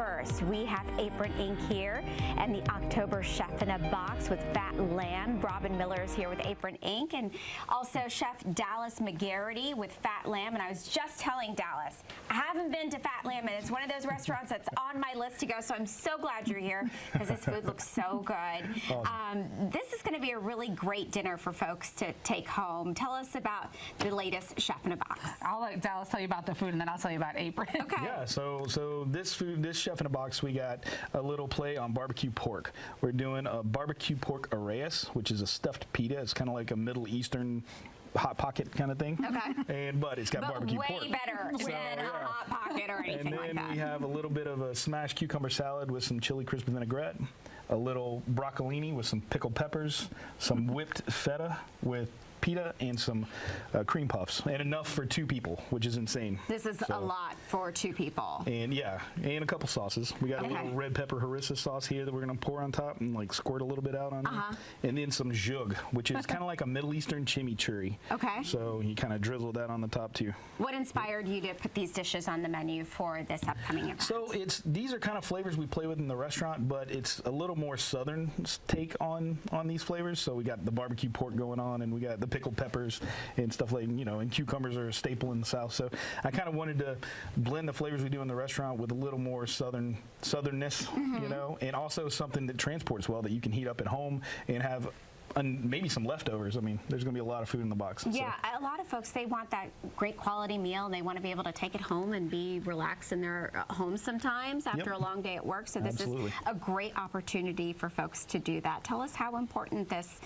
1st, we have Apron Inc. here and the October Chef in a Box with Fat Lamb. Robin Miller is here with Apron Inc. and also Chef Dallas McGarity with Fat Lamb. And I was just telling Dallas, I haven't been to Fat Lamb, and it's one of those restaurants that's on my list to go, so I'm so glad you're here because this food looks so good. Awesome. This is going to be a really great dinner for folks to take home. Tell us about the latest Chef in a Box. I'll let Dallas tell you about the food, and then I'll tell you about Apron. Okay. Yeah, so this Chef in a Box, we got a little play on barbecue pork. We're doing a barbecue pork arrayas, which is a stuffed pita. It's kind of like a Middle Eastern Hot Pocket kind of thing. Okay. But it's got barbecue pork. Way better than a Hot Pocket or anything like that. And then we have a little bit of a smashed cucumber salad with some chili crisp vinaigrette, a little broccolini with some pickled peppers, some whipped feta with pita, and some cream puffs, and enough for 2 people, which is insane. This is a lot for 2 people. And yeah, and a couple sauces. We got a little red pepper harissa sauce here that we're gonna pour on top and like squirt a little bit out on it. And then some zhug, which is kind of like a Middle Eastern chimichurri. Okay. So you kind of drizzle that on the top too. What inspired you to put these dishes on the menu for this upcoming event? So these are kind of flavors we play with in the restaurant, but it's a little more southern take on these flavors. So we got the barbecue pork going on, and we got the pickled peppers and stuff like, and cucumbers are a staple in the South. So I kind of wanted to blend the flavors we do in the restaurant with a little more southernness, and also something that transports well, that you can heat up at home and have maybe some leftovers. I mean, there's going to be a lot of food in the box. Yeah, so a lot of folks, they want that great quality meal, and they want to be able to take it home and be relaxed in their homes sometimes after a long day at work. So this is a great opportunity for folks to do that. Tell us how important this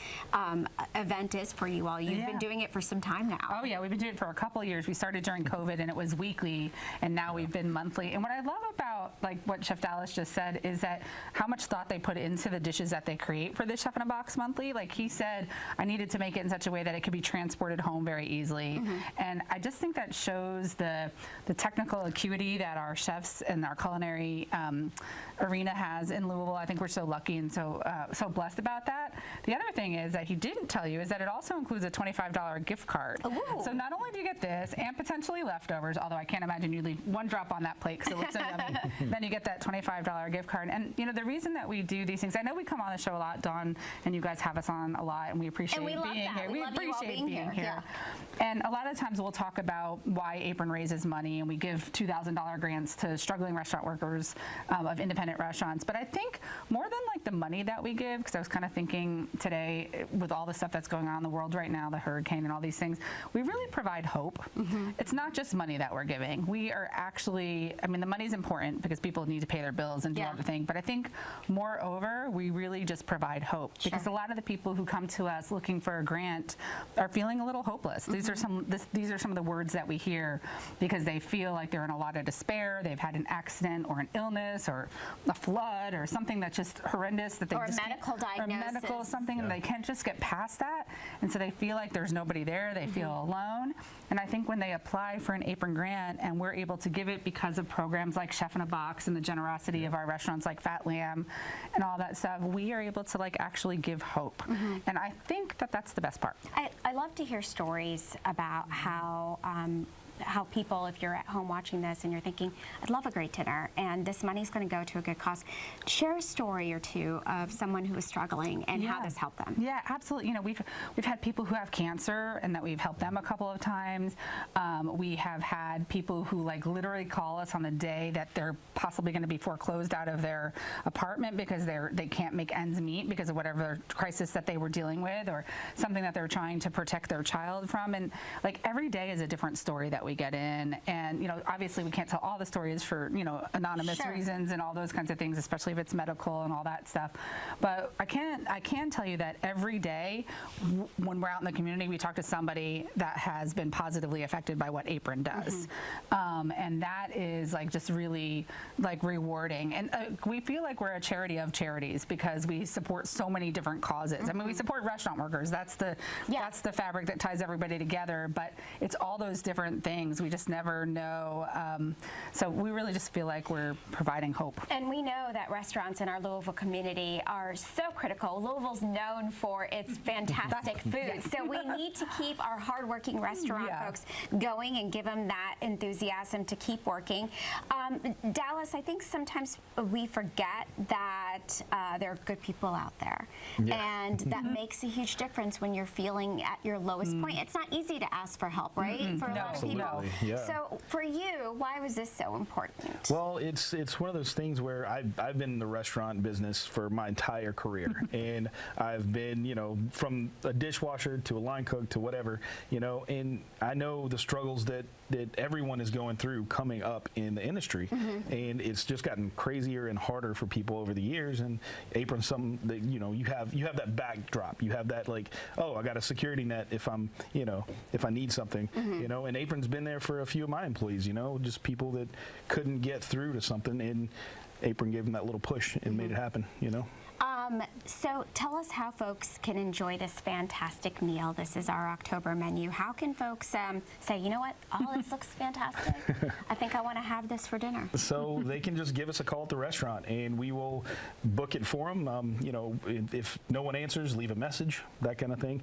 event is for you all. You've been doing it for some time now. Oh yeah, we've been doing it for a couple of years. We started during COVID, and it was weekly, and now we've been monthly. And what I love about what Chef Dallas just said is that how much thought they put into the dishes that they create for this Chef in a Box monthly. Like he said, I needed to make it in such a way that it could be transported home very easily. And I just think that shows the technical acuity that our chefs and our culinary arena has in Louisville. I think we're so lucky and so blessed about that. The other thing is that he didn't tell you is that it also includes a $25 gift card. Ooh. So not only do you get this and potentially leftovers, although I can't imagine you leave one drop on that plate because it looks so yummy, then you get that $25 gift card. And the reason that we do these things, I know we come on the show a lot, Dawn, and you guys have us on a lot, and we appreciate being here. We appreciate being here. And a lot of times we'll talk about why Apron raises money, and we give $2,000 grants to struggling restaurant workers of independent restaurants. But I think more than the money that we give, because I was kind of thinking today with all the stuff that's going on in the world right now, the hurricane and all these things, we really provide hope. It's not just money that we're giving. We are actually, the money's important because people need to pay their bills and do everything, but I think moreover, we really just provide hope because a lot of the people who come to us looking for a grant are feeling a little hopeless. These are some of the words that we hear because they feel like they're in a lot of despair. They've had an accident or an illness or a flood or something that's just horrendous that they or just a medical diagnosis or something, and they can't just get past that, and so they feel like there's nobody there. They feel alone. And I think when they apply for an Apron grant and we're able to give it because of programs like Chef in a Box and the generosity of our restaurants like Fat Lamb and all that stuff, we are able to actually give hope. And I think that that's the best part. I love to hear stories about how people, if you're at home watching this and you're thinking, I'd love a great dinner and this money's going to go to a good cause, share a story or two of someone who is struggling and how this helped them. Yeah, absolutely. We've had people who have cancer and that we've helped them a couple of times. We have had people who literally call us on the day that they're possibly going to be foreclosed out of their apartment because they can't make ends meet because of whatever crisis that they were dealing with or something that they're trying to protect their child from. And every day is a different story that we get in, and obviously we can't tell all the stories for anonymous reasons and all those kinds of things, especially if it's medical and all that stuff. But I can tell you that every day when we're out in the community, we talk to somebody that has been positively affected by what Apron does, and that is just really rewarding. And we feel like we're a charity of charities because we support so many different causes. We support restaurant workers. That's the fabric that ties everybody together. But it's all those different things things. We just never know. So we really just feel like we're providing hope. And we know that restaurants in our Louisville community are so critical. Louisville's known for its fantastic food. So we need to keep our hardworking restaurant folks going and give them that enthusiasm to keep working. Dallas, I think sometimes we forget that there are good people out there. And that makes a huge difference when you're feeling at your lowest point. It's not easy to ask for help, right? For a lot of people. So for you, why was this so important? Well, it's one of those things where I've been in the restaurant business for my entire career, and I've been, you know, from a dishwasher to a line cook to whatever, you know, and I know the struggles that everyone is going through coming up in the industry, and it's just gotten crazier and harder for people over the years. And Apron's something that, you know, you have that backdrop, you have that, like, oh, I got a security net if I'm, you know, if I need something, you know. And Apron's been there for a few of my employees, you know, just people that couldn't get through to something, and Apron gave them that little push and made it happen, you know. So tell us how folks can enjoy this fantastic meal. This is our October menu. How can folks say, you know what, all this looks fantastic. I think I want to have this for dinner. So they can just give us a call at the restaurant, and we will book it for them. You know, if no one answers, leave a message, that kind of thing.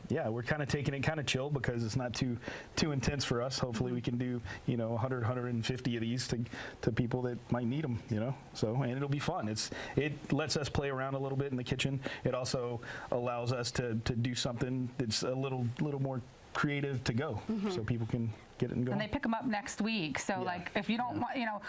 Yeah, we're kind of taking it kind of chill because it's not too intense for us. Hopefully we can do, you know, 100, 150 of these to people that might need them, you know. So, and it'll be fun. It lets us play around a little bit in the kitchen. It also allows us to do something that's a little more creative to go, so people can get it and go. And they pick them up next week. So like, if you don't want, you know,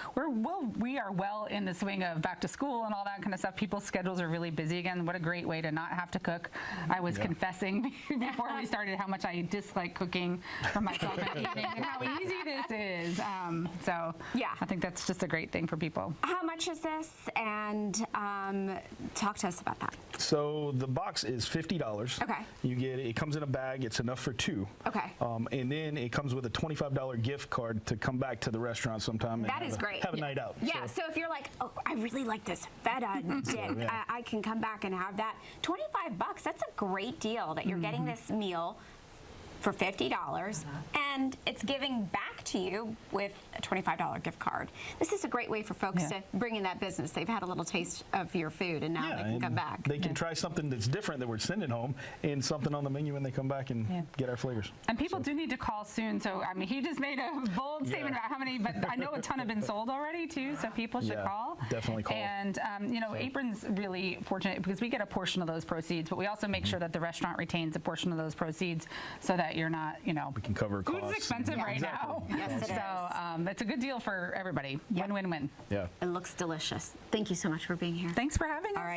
we are well in the swing of back to school and all that kind of stuff. People's schedules are really busy again. What a great way to not have to cook. I was confessing before we started how much I dislike cooking for myself and eating and how easy this is. So I think that's just a great thing for people. How much is this? And talk to us about that. So the box is $50. Okay. You get it comes in a bag. It's enough for 2. Okay. And then it comes with a $25 gift card to come back to the restaurant sometime. That is great. Have a night out. Yeah. So if you're like, oh, I really like this feta dip, I can come back and have that. $25. That's a great deal that you're getting this meal for $50, and it's giving back to you with a $25 gift card. This is a great way for folks to bring in that business. They've had a little taste of your food, and now they can come back. They can try something that's different that we're sending home, and something on the menu when they come back and get our flavors. And people do need to call soon. So I mean, he just made a bold statement about how many, but I know a ton have been sold already too. So people should call. Definitely call. And you know, Apron's really fortunate because we get a portion of those proceeds, but we also make sure that the restaurant retains a portion of those proceeds, so that you're not, you know, we can cover costs. Food's expensive right now. Yes, it so it's a good deal for everybody. Win-win-win. Yeah. It looks delicious. Thank you so much for being here. Thanks for having us. All right.